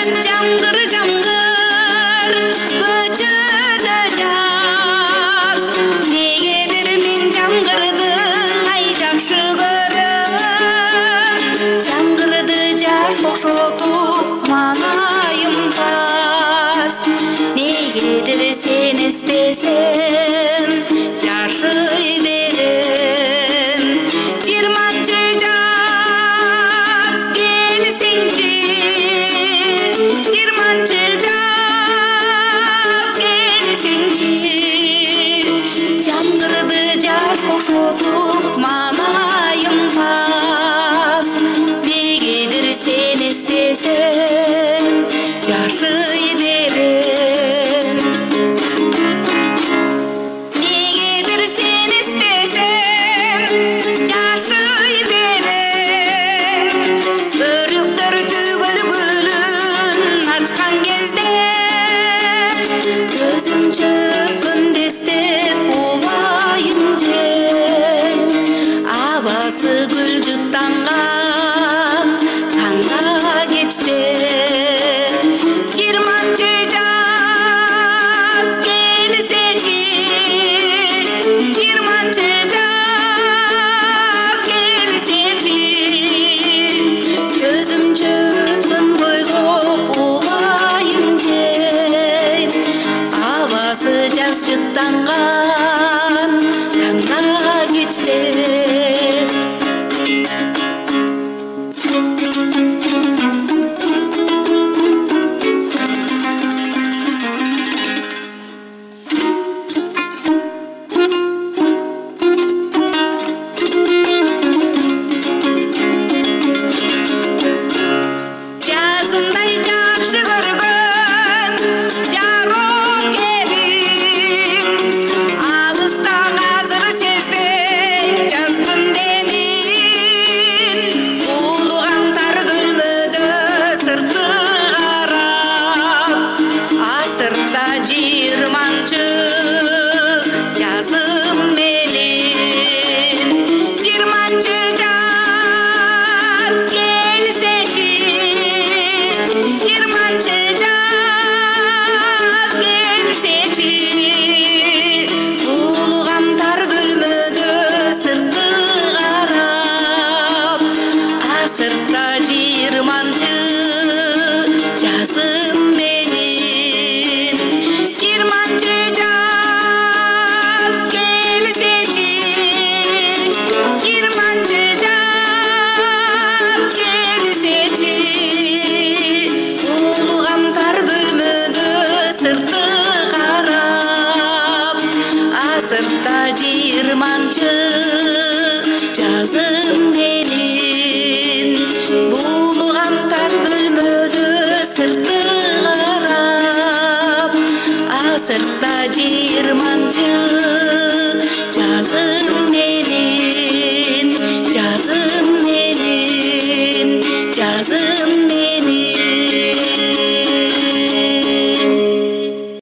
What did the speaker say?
жаңғыр жаңғыр көчөдө жаз. Негедир мен жаңғырды ай жакшы көрөм. Жаңғырды жаш окшотуп маңайым тас. Негедир сени издесем жашый берем. 20-чы жаз келсеңчи, 20-чы жаз келсеңчи, жаңғырды жаш окшотуп маңайым тас. Негедир сени издесем жашый берем. Негедир сени издесем жашый берем. Өрүктөр түгөл гүлүн ачкан кезде көзүм чөккөн дестеп убайым жем. Абасы гүл жыттанган таңда кечте 20-чы жаз келсечи, 20-чы жаз келсечи, көзүм чөккөн бойлоп убайым жем. Абасы жаз жыттанган таңда кечте. Жазындай жакшы көргөн жарок элим, алыста азыр сезбей жаздын демин. Улуу камтар бөлмөдө сыртты карап, асырта 20-чы жазым менен. 20-чы жаз келсечи, 20-чы жаз келсечи, улуу камтар бөлмөдө сыртты карап, асырта 20-чы жазым менен. 20-чы жаз келсечи, 20-чы жаз келсечи, улуу камтар бөлмөдө сыртты карап, асырта 20-чы